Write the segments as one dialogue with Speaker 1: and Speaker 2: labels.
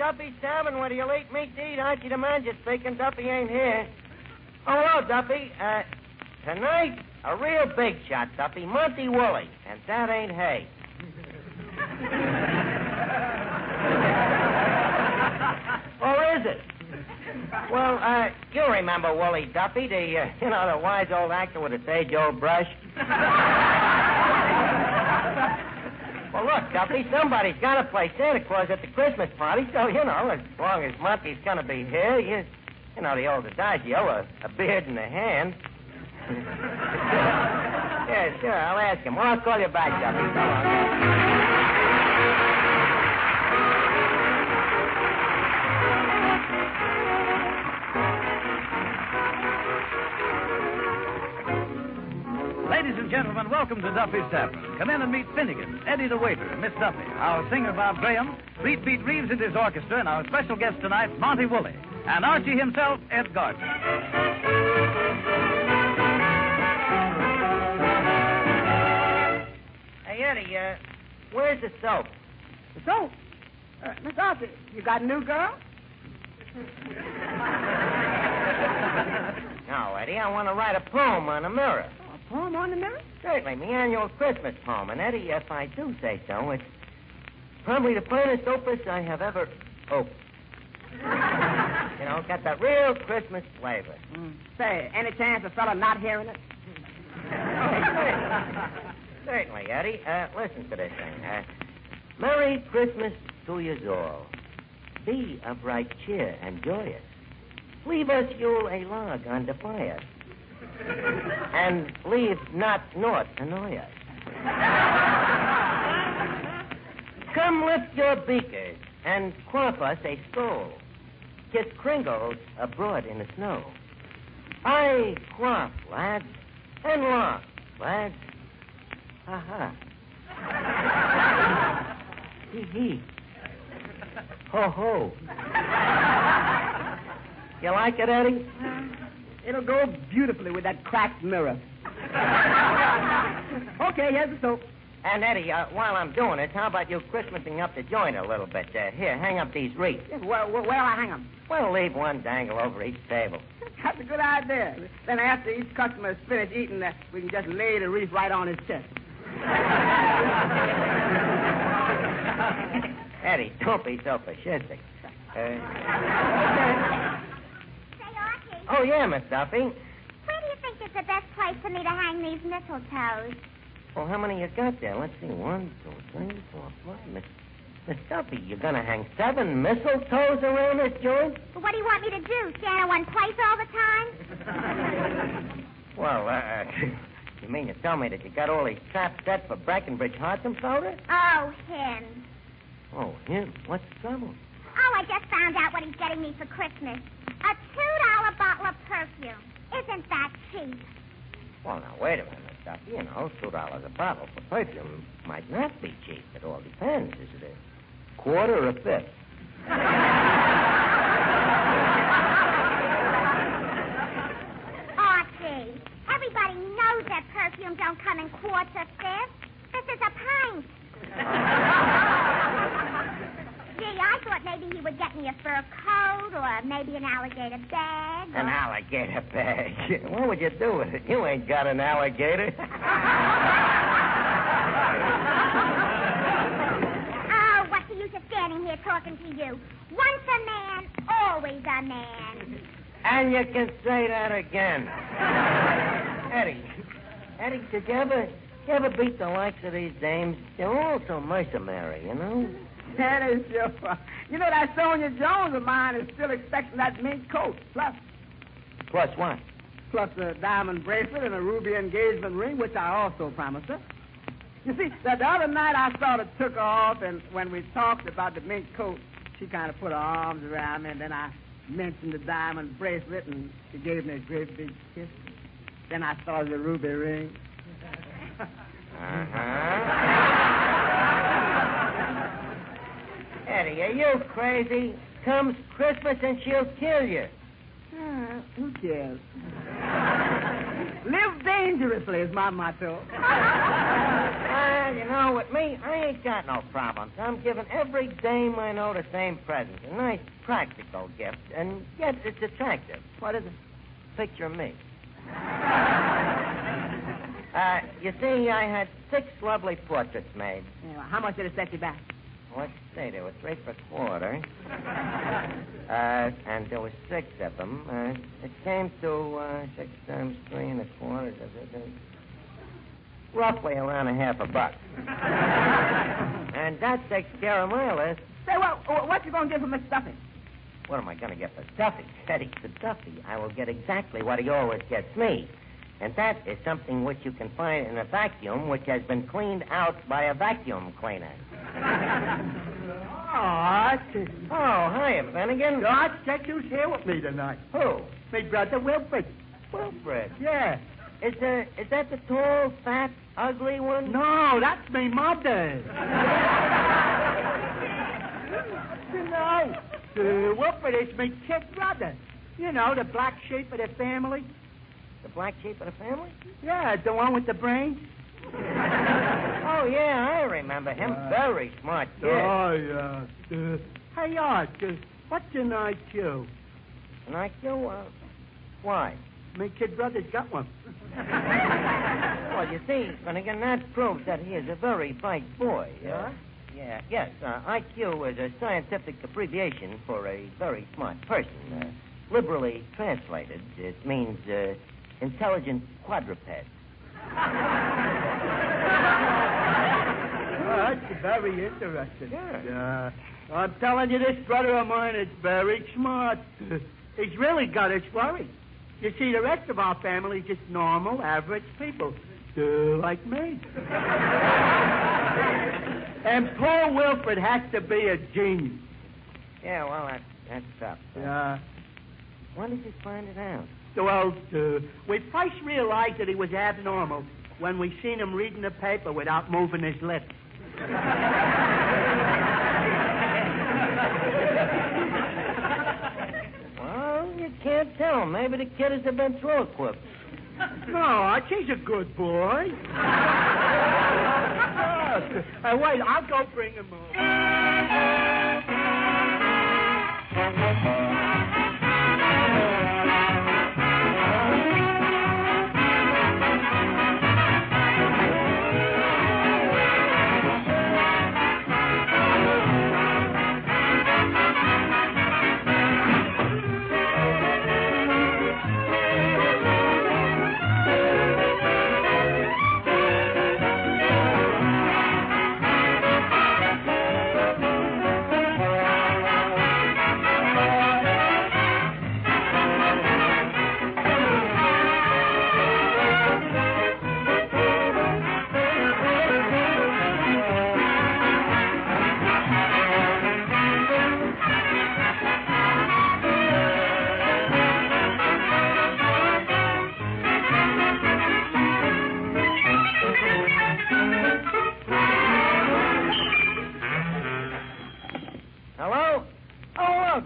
Speaker 1: Duffy Salmon with your late meat to eat. Archie the manager speaking. Duffy ain't here. Oh, hello, Duffy. Tonight, a real big shot, Duffy. Monty Woolley. And that ain't hay. Or is it? Well, you remember Wooly Duffy, the wise old actor with a sage-old brush? Well, look, Duffy, somebody's got to play Santa Claus at the Christmas party, so, as long as Monty's going to be here, the old adagio, a beard in the hand. Yeah, sure, I'll ask him. Well, I'll call you back, Duffy. So long.
Speaker 2: Ladies and gentlemen, welcome to Duffy's Tavern. Come in and meet Finnegan, Eddie the waiter, Miss Duffy, our singer Bob Graham, Beat Reeves and his orchestra, and our special guest tonight, Monty Woolley, and Archie himself, Ed Gardner.
Speaker 1: Hey, Eddie, where's the soap?
Speaker 3: The soap? Miss Archie, you got a new girl?
Speaker 1: No, Eddie, I want to write a poem on a mirror.
Speaker 3: Poem on the mirror?
Speaker 1: Certainly, my annual Christmas poem. And, Eddie, if I do say so, it's probably the finest opus I have ever opened. Got that real Christmas flavor.
Speaker 3: Say, any chance of fella not hearing it?
Speaker 1: Certainly, Eddie. Listen to this thing. Merry Christmas to yous all. Be of right cheer and joyous. Leave us Yule a log on the fire. And leave not naught annoy us. Come lift your beakers and quaff us a skull. Kiss Kringles abroad in the snow. I quaff, lads, and laugh, lads. Ha-ha. Hee-hee. Ho-ho. You like it, Eddie?
Speaker 3: It'll go beautifully with that cracked mirror. Okay, here's the soap.
Speaker 1: And, Eddie, while I'm doing this, how about you Christmasing up the joint a little bit? Here, hang up these wreaths.
Speaker 3: Yes, where'll I hang them?
Speaker 1: Well, leave one dangle over each table.
Speaker 3: That's a good idea. Then after each customer is finished eating, we can just lay the wreath right on his chest.
Speaker 1: Eddie, don't be so fascistic. Oh, yeah, Miss Duffy.
Speaker 4: Where do you think is the best place for me to hang these mistletoes?
Speaker 1: Well, how many you got there? Let's see. 1, 2, 3, 4, 5. Miss Duffy, you're going to hang 7 mistletoes around this joint?
Speaker 4: Well, what do you want me to do? Stand in one place all the time?
Speaker 1: Well, you mean to tell me that you got all these traps set for Breckenridge Hartsum soda?
Speaker 4: Oh, him.
Speaker 1: Oh, him? What's the trouble?
Speaker 4: Oh, I just found out what he's getting me for Christmas. A $2 bottle of perfume. Isn't that cheap?
Speaker 1: Well, now, wait a minute, Miss Duffy. $2 a bottle for perfume might not be cheap. It all depends. Is it a quarter or a fifth?
Speaker 4: Archie, everybody knows that perfume don't come in quarts or fifths. This is a pint. Gee, I thought maybe he would get me a fur coat or maybe an alligator bag.
Speaker 1: An alligator bag? What would you do with it? You ain't got an alligator.
Speaker 4: Oh, what's the use of standing here talking to you? Once a man, always a man.
Speaker 1: And you can say that again. Eddie, did you ever beat the likes of these dames? They're all so mercenary,
Speaker 3: That is sure. That Sonia Jones of mine is still expecting that mink coat. Plus
Speaker 1: what?
Speaker 3: Plus a diamond bracelet and a ruby engagement ring, which I also promised her. You see, the other night I sort of took her off, and when we talked about the mink coat, she kind of put her arms around me, and then I mentioned the diamond bracelet, and she gave me a great big kiss. Then I saw the ruby ring.
Speaker 1: Eddie, are you crazy? Comes Christmas and she'll kill you.
Speaker 3: Who cares? Live dangerously is my motto.
Speaker 1: Well, with me, I ain't got no problems. I'm giving every dame I know the same present. A nice, practical gift, and yet it's attractive.
Speaker 3: What is it?
Speaker 1: Picture me. You see, I had 6 lovely portraits made.
Speaker 3: Yeah, well, how much did it set you back?
Speaker 1: Let's see, there were 3 per quarter. And there were 6 of them. It came to 6 times 3 1/4. Roughly around $50. And that takes care of my list.
Speaker 3: Say, well, what you going to give for Miss Duffy?
Speaker 1: What am I going to get for Duffy? Eddie, for Duffy, I will get exactly what he always gets me. And that is something which you can find in a vacuum which has been cleaned out by a vacuum cleaner. Oh, hiya, Finnegan.
Speaker 5: George, check who's here with me tonight.
Speaker 1: Who?
Speaker 5: My brother Wilfred.
Speaker 1: Wilfred.
Speaker 5: Yeah.
Speaker 1: Is that the tall, fat, ugly one?
Speaker 5: No, that's my mother. You know, Wilfred is my kid brother. You know, the black sheep of the family.
Speaker 1: The black sheep of the family?
Speaker 5: Yeah, the one with the brains.
Speaker 1: Oh, yeah, I remember him. Very smart kid.
Speaker 5: Oh, yeah. Hey, Art, what's an IQ?
Speaker 1: An IQ? Why?
Speaker 5: My kid brother's got one.
Speaker 1: Well, you see, Finnegan, that proves that he is a very bright boy.
Speaker 5: Yeah?
Speaker 1: Yes. IQ is a scientific abbreviation for a very smart person. Liberally translated, it means intelligent quadruped.
Speaker 5: That's very interesting.
Speaker 1: Yeah.
Speaker 5: I'm telling you, this brother of mine is very smart. He's really got his worries. You see, the rest of our family is just normal, average people. Like me. And poor Wilfred has to be a genius.
Speaker 1: Yeah, well, that's tough.
Speaker 5: Yeah.
Speaker 1: When did you find it out?
Speaker 5: Well, we first realized that he was abnormal when we seen him reading the paper without moving his lips.
Speaker 1: Well, you can't tell. Maybe the kid has a ventriloquist.
Speaker 5: No, he's a good boy. Wait, I'll go bring him over.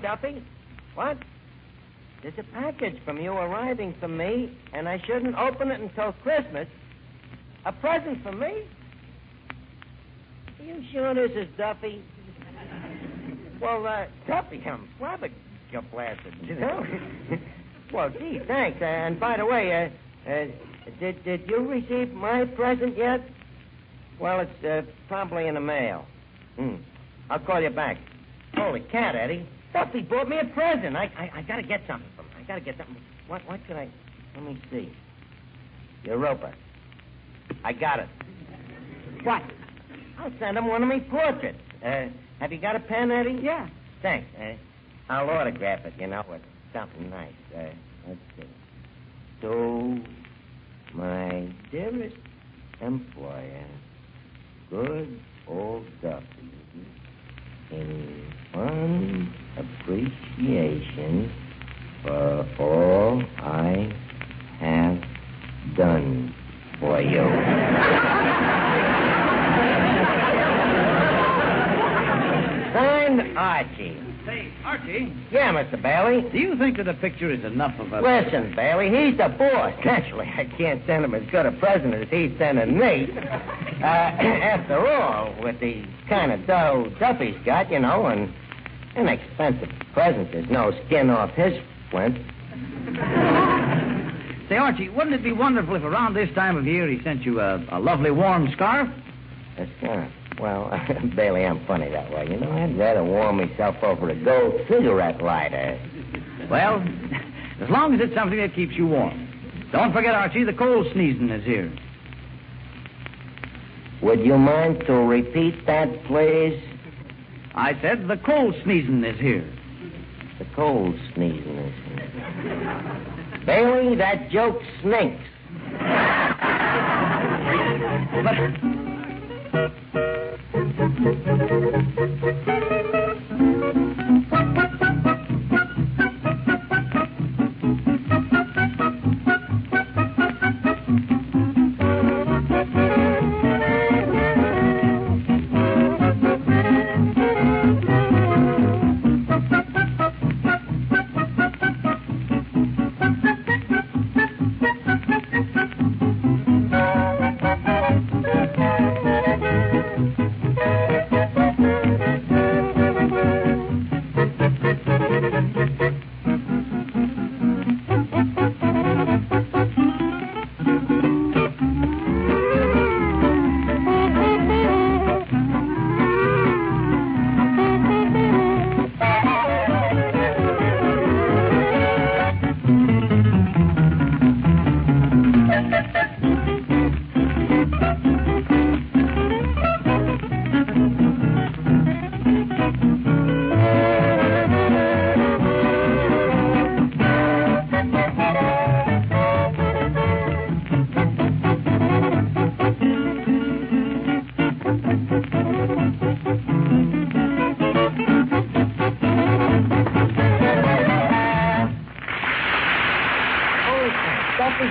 Speaker 1: Duffy? What? There's a package from you arriving for me, and I shouldn't open it until Christmas. A present for me? Are you sure this is Duffy? Well, Duffy, I'm flabbergasted, you know? Well, gee, thanks. And by the way, did you receive my present yet? Well, it's probably in the mail. I'll call you back. Holy cat, Eddie. Duffy bought me a present. I got to get something from him. I got to get something. What should I... Let me see. Europa. I got it.
Speaker 3: What?
Speaker 1: I'll send him one of me portraits. Have you got a pen, Eddie?
Speaker 3: Yeah.
Speaker 1: Thanks. I'll autograph it, you know, with something nice. Let's see. To my dearest employer, good old Duffy, in fond appreciation for all I have done for you. Signed, Archie.
Speaker 2: Say, Archie,
Speaker 1: Yeah, Mr. Bailey.
Speaker 2: do you think that a picture is enough of a...
Speaker 1: Listen, Bailey, he's the boss. Naturally, I can't send him as good a present as he's sending me. After all, with the kind of dough Duffy's got, you know, an inexpensive present, there's no skin off his flint.
Speaker 2: Say, Archie, wouldn't it be wonderful if around this time of year he sent you a lovely warm scarf?
Speaker 1: A scarf? Well, Bailey, I'm funny that way. You know, I'd rather warm myself over a gold cigarette lighter.
Speaker 2: Well, as long as it's something that keeps you warm. Don't forget, Archie, the cold sneezing is here.
Speaker 1: Would you mind to repeat that, please?
Speaker 2: I said the cold sneezing is here.
Speaker 1: The cold sneezing is here. Bailey, that joke stinks.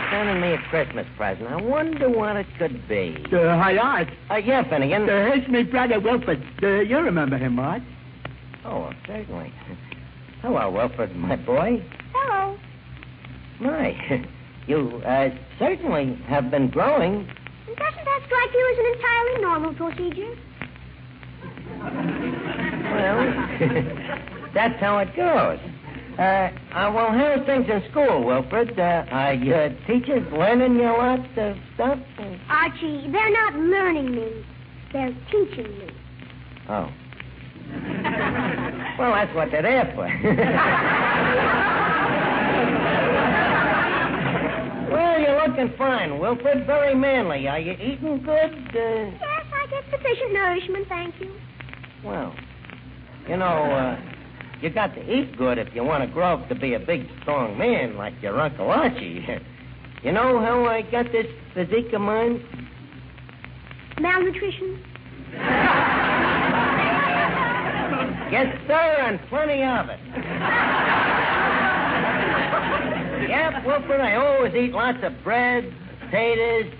Speaker 1: Sending me a Christmas present. I wonder what it could be.
Speaker 5: Hi, Art.
Speaker 1: Yeah, Finnegan.
Speaker 5: Here's my brother, Wilfred. You remember him, Art?
Speaker 1: Oh, well, certainly. Hello, Wilfred, my boy.
Speaker 4: Hello.
Speaker 1: My, you certainly have been growing.
Speaker 4: Doesn't that strike you as an entirely normal procedure?
Speaker 1: Well, that's how it goes. Well, how's things in school, Wilfred? Are your teachers learning you a lot of stuff?
Speaker 4: Archie, they're not learning me. They're teaching me.
Speaker 1: Oh. Well, that's what they're there for. Well, you're looking fine, Wilfred. Very manly. Are you eating good?
Speaker 4: Yes, I get sufficient nourishment, thank you.
Speaker 1: Well, you know, you got to eat good if you want to grow up to be a big, strong man like your Uncle Archie. You know how I got this physique of mine?
Speaker 4: Malnutrition?
Speaker 1: Yes, sir, and plenty of it. Yep, Wilfred, I always eat lots of bread, potatoes,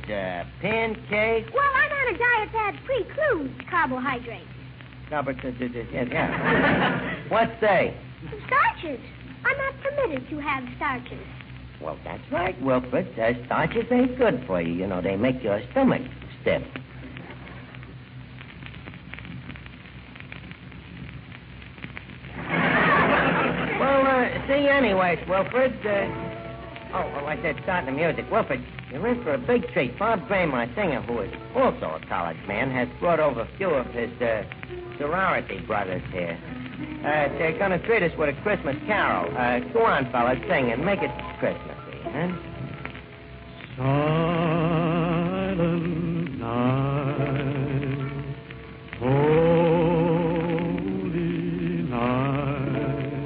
Speaker 1: pancakes.
Speaker 4: Well, I'm on a diet that precludes carbohydrates.
Speaker 1: Yeah. What's they?
Speaker 4: Starches. I'm not permitted to have starches.
Speaker 1: Well, that's right, Wilfred. Starches ain't good for you. You know, they make your stomach stiff. Well, see you anyways, Wilfred. I said start the music. Wilfred, you're in for a big treat. Bob Graham, our singer, who is also a college man, has brought over a few of his sorority brothers here. They're going to treat us with a Christmas carol. Go on, fellas, sing and make it Christmassy, huh?
Speaker 6: Silent night, holy night,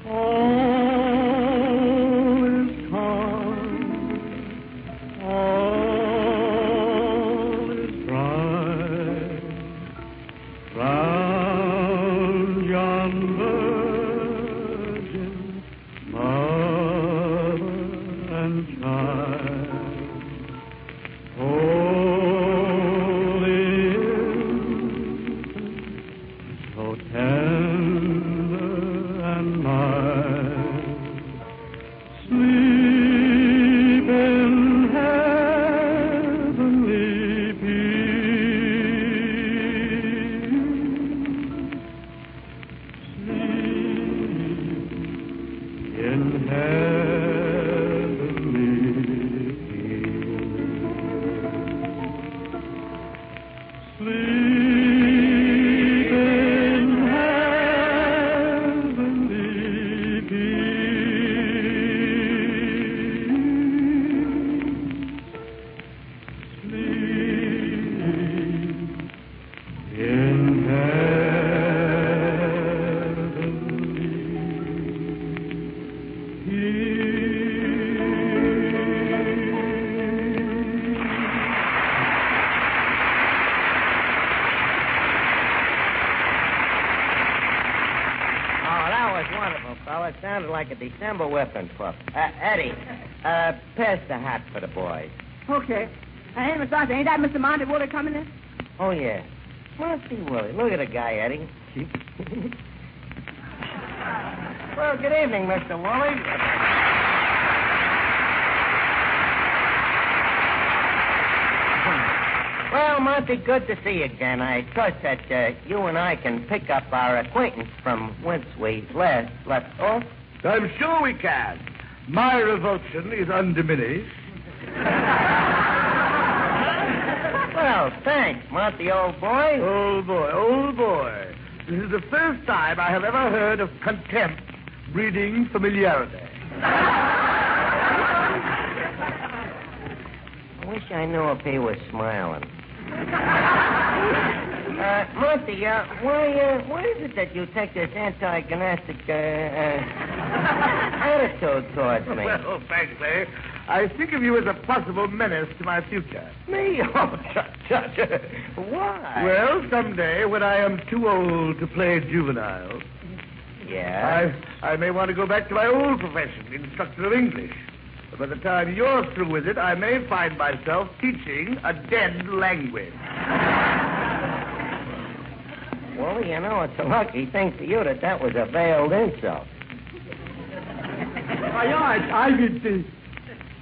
Speaker 6: all is calm, all is bright, round yon virgin mother Sleep in heavenly peace. Sleep in
Speaker 1: It sounded like a December whipping pup. Eddie, pass the hat for the boys.
Speaker 3: Okay. Hey, Mr. Arthur, ain't that Mr. Monty Woolley coming in?
Speaker 1: Oh, yeah. Monty Woolley. Look at the guy, Eddie. Well, good evening, Mr. Woolley. Well, Monty, good to see you again. I trust that you and I can pick up our acquaintance from whence we last left off.
Speaker 7: I'm sure we can. My revulsion is undiminished.
Speaker 1: Well, thanks, Monty, old boy.
Speaker 7: Old boy, old boy. This is the first time I have ever heard of contempt breeding familiarity.
Speaker 1: I wish I knew if he was smiling. Monty, why is it that you take this antagonistic attitude towards me?
Speaker 7: Well, frankly, I think of you as a possible menace to my future.
Speaker 1: Me? Oh, Judge. Why?
Speaker 7: Well, someday when I am too old to play juvenile,
Speaker 1: yeah,
Speaker 7: I may want to go back to my old profession, instructor of English. But by the time you're through with it, I may find myself teaching a dead language.
Speaker 1: Well, you know, it's a lucky thing for you that was a veiled insult.
Speaker 5: I did see.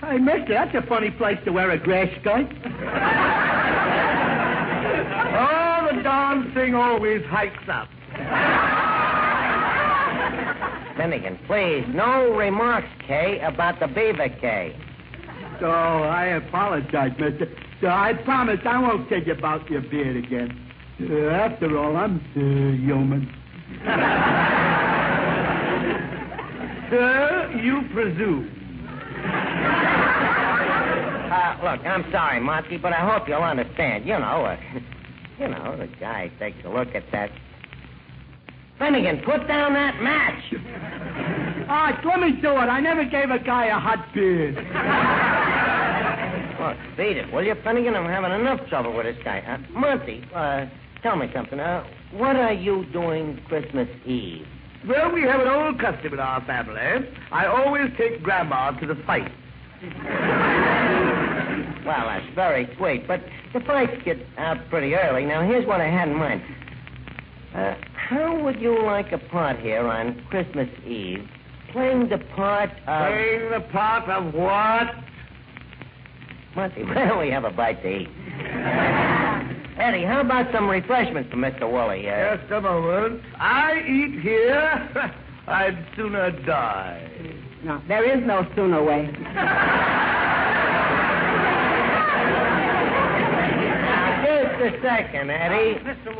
Speaker 5: Hey, mister, that's a funny place to wear a grass skirt.
Speaker 7: Oh, the darn thing always hikes up.
Speaker 1: Finnegan, please, no remarks, Kay, about the beaver, Kay.
Speaker 5: Oh, I apologize, mister. So I promise I won't tell you about your beard again. After all, I'm human.
Speaker 7: Sir, you presume.
Speaker 1: Look, I'm sorry, Monty, but I hope you'll understand. You know, the guy takes a look at that. Finnegan, put down that match.
Speaker 5: Let me do it. I never gave a guy a hot beard.
Speaker 1: Look, beat it, will you, Finnegan? I'm having enough trouble with this guy. Monty, tell me something. What are you doing Christmas Eve?
Speaker 7: Well, we have an old custom in our family. I always take Grandma to the fight.
Speaker 1: Well, that's very sweet, but the fights get out pretty early. Now, here's what I had in mind. How would you like a part here on Christmas Eve, playing the part of...
Speaker 7: Playing the part of what?
Speaker 1: Monty, why don't we have a bite to eat? Eddie, how about some refreshments for Mr. Woolley?
Speaker 7: Just a moment. I eat here. I'd sooner die.
Speaker 3: No, there is no sooner way.
Speaker 1: Just a second, Eddie.
Speaker 2: Mr.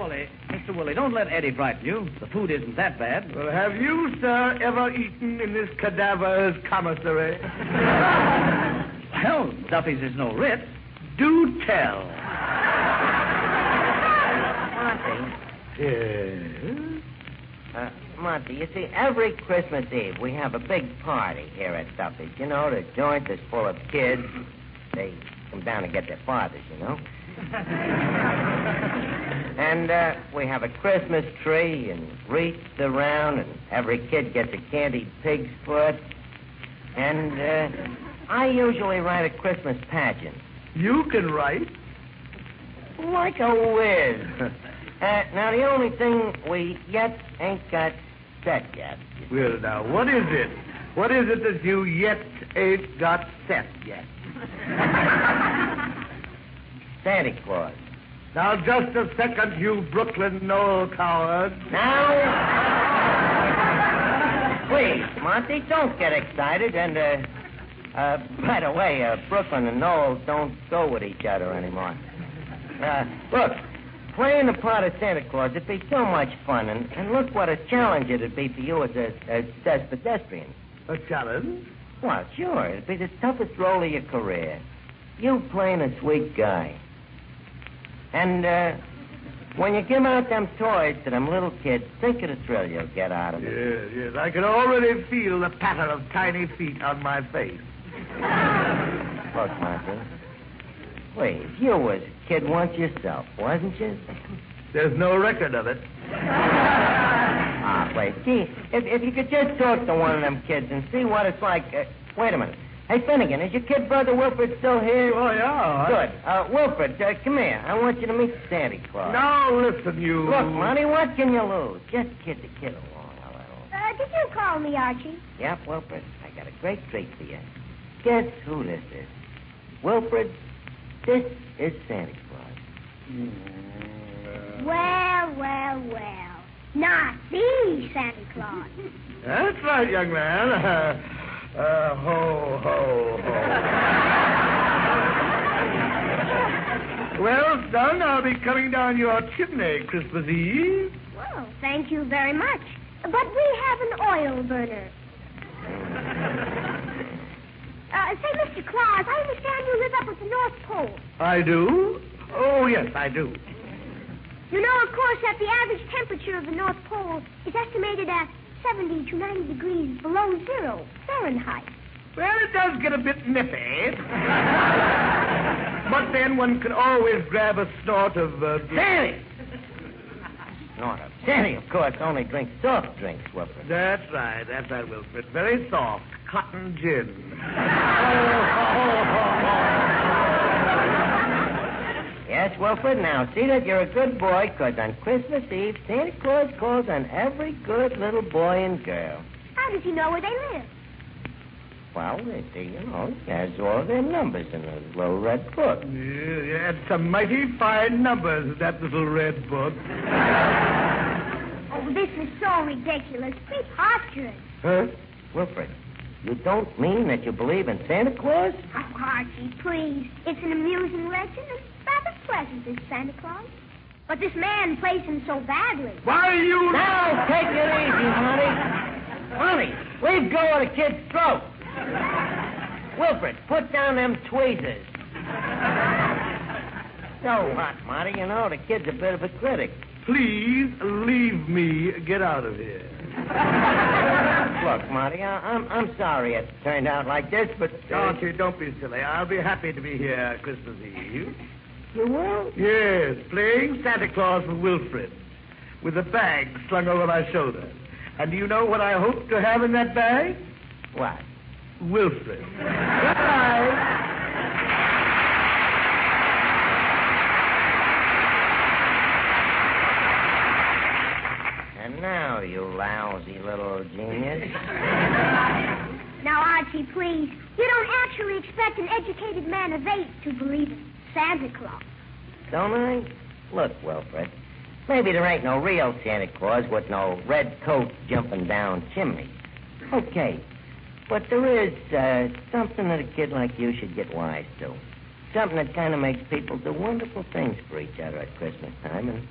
Speaker 2: Woolley, don't let Eddie frighten you. The food isn't that bad.
Speaker 7: Well, have you, sir, ever eaten in this cadaver's commissary?
Speaker 2: Well, Duffy's is no Ritz.
Speaker 7: Do tell.
Speaker 1: Monty.
Speaker 7: Yes?
Speaker 1: Monty, you see, every Christmas Eve we have a big party here at Duffy's. You know, the joint is full of kids. They come down to get their fathers, you know. And we have a Christmas tree and wreaths around, and every kid gets a candied pig's foot. And I usually write a Christmas pageant.
Speaker 7: You can write?
Speaker 1: Like a whiz. Now, the only thing we yet ain't got set yet.
Speaker 7: Well, now, what is it? What is it that you yet ain't got set yet?
Speaker 1: Santa Claus.
Speaker 7: Now, just a second, you Brooklyn Knoll coward.
Speaker 1: Now, please, Monty, don't get excited. And, by the way, Brooklyn and Knoll don't go with each other anymore. Look, playing the part of Santa Claus would be so much fun, and look what a challenge it'd be for you as a pedestrian.
Speaker 7: A challenge?
Speaker 1: Well, sure. It'd be the toughest role of your career. You playing a sweet guy. And, when you give out them toys to them little kids, think of the thrill you'll get out of it.
Speaker 7: Yes. I can already feel the patter of tiny feet on my face.
Speaker 1: Look, Martha. Please, you was a kid once yourself, wasn't you?
Speaker 7: There's no record of it.
Speaker 1: Wait. Gee, if you could just talk to one of them kids and see what it's like. Wait a minute. Hey, Finnegan, is your kid brother Wilfred still here?
Speaker 7: Oh, yeah.
Speaker 1: Good. Wilfred, come here. I want you to meet Santa Claus.
Speaker 7: Now, listen, you...
Speaker 1: Look, Monty, what can you lose? Just kid the kid along a little.
Speaker 4: Did you call me, Archie?
Speaker 1: Yep, Wilfred. I got a great treat for you. Guess who this is? Wilfred, this is Santa Claus.
Speaker 4: Well. Not the Santa Claus.
Speaker 7: That's right, young man. Ho, ho, ho. Well, son, I'll be coming down your chimney Christmas Eve.
Speaker 4: Well, thank you very much. But we have an oil burner. Say, Mr. Claus, I understand you live up at the North Pole.
Speaker 7: I do? Oh, yes, I do.
Speaker 4: You know, of course, that the average temperature of the North Pole is estimated at 70 to 90 degrees below zero Fahrenheit.
Speaker 7: Well, it does get a bit nippy. But then one can always grab a snort of...
Speaker 1: Sandy! Snort of... Sandy, of course, only drinks soft drinks, Wilfred.
Speaker 7: That's right, Wilfred. Very soft. Cotton gin.
Speaker 1: Yes, Wilfred, now see that you're a good boy, because on Christmas Eve, Santa Claus calls on every good little boy and girl.
Speaker 4: How does he know where they live?
Speaker 1: Well, he has all their numbers in a little red book.
Speaker 7: Yeah, and some mighty fine numbers in that little red book.
Speaker 4: Oh, this is so ridiculous. Preposterous.
Speaker 1: Huh? Wilfred, you don't mean that you believe in Santa Claus?
Speaker 4: Oh, Archie, please. It's an amusing legend and rather pleasant, this Santa Claus. But this man plays him so badly.
Speaker 7: Why, you...
Speaker 1: Now, take it easy, Monty. Monty, leave go of the kid's throat. Wilfred, put down them tweezers. So what, Monty? You know, the kid's a bit of a critic.
Speaker 7: Please leave me. Get out of here.
Speaker 1: Look, Monty, I'm sorry it turned out like this, but...
Speaker 7: Archie, don't be silly. I'll be happy to be here Christmas Eve.
Speaker 1: You will?
Speaker 7: Yes, playing Santa Claus with Wilfred, with a bag slung over my shoulder. And do you know what I hope to have in that bag?
Speaker 1: What?
Speaker 7: Wilfred. Goodbye.
Speaker 1: And now, you lousy little genius.
Speaker 4: Now, Archie, please. You don't actually expect an educated man of 8 to believe in Santa Claus.
Speaker 1: Don't I? Look, Wilfred, maybe there ain't no real Santa Claus with no red coat jumping down chimneys. Okay, but there is something that a kid like you should get wise to. Something that kind of makes people do wonderful things for each other at Christmas time, and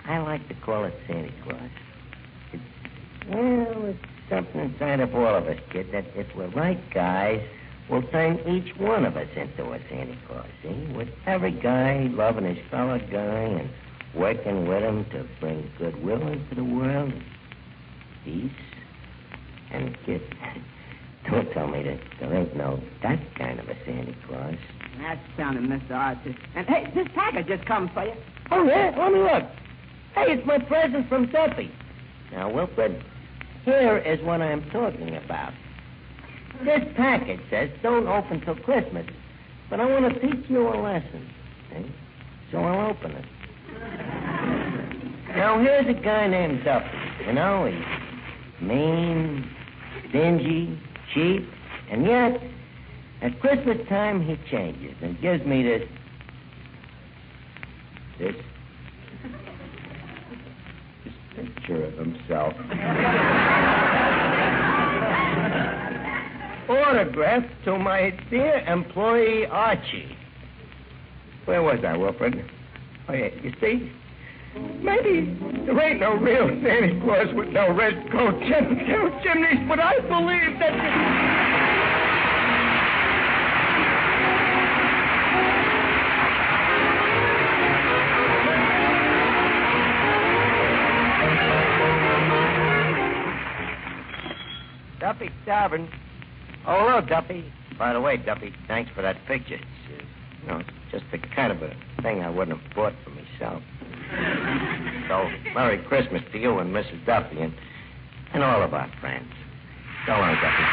Speaker 1: I like to call it Santa Claus. It's something inside of all of us, kid, that if we're right guys, we'll turn each one of us into a Santa Claus, see? With every guy loving his fellow guy and working with him to bring goodwill into the world, peace, and kid, don't tell me that there ain't no that kind of a Santa Claus.
Speaker 3: That's sounding, Mr. Archie. And, hey, this package just comes for you.
Speaker 1: Oh, yeah? Let me look. Hey, it's my present from Duffy. Now, Wilfred, here is what I'm talking about. This package says don't open till Christmas, but I want to teach you a lesson, see? So I'll open it. Now, here's a guy named Duffy. You know, he's mean, stingy, cheap, and yet, at Christmas time, he changes and gives me this picture of himself. Autograph to my dear employee, Archie. Where was I, Wilfred? Oh, yeah, you see? Maybe there ain't no real Santa Claus with no red coat, chimneys, but I believe that... Duffy Starvin. Oh, hello, Duffy. By the way, Duffy, thanks for that picture. It's just the kind of a thing I wouldn't have bought for myself. So, Merry Christmas to you and Mrs. Duffy and all of our friends. So long, Duffy.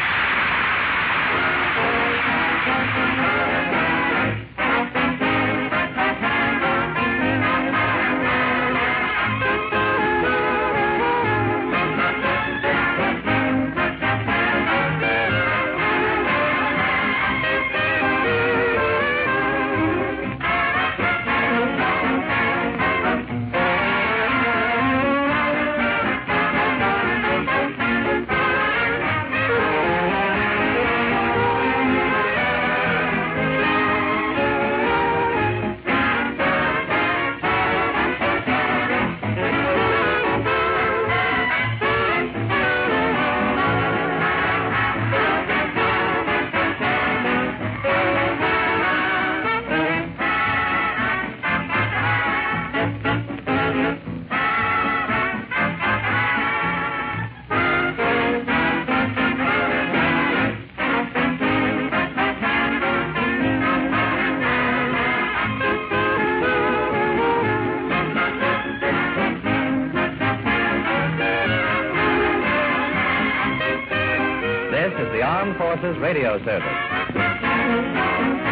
Speaker 2: This is the Armed Forces Radio Service.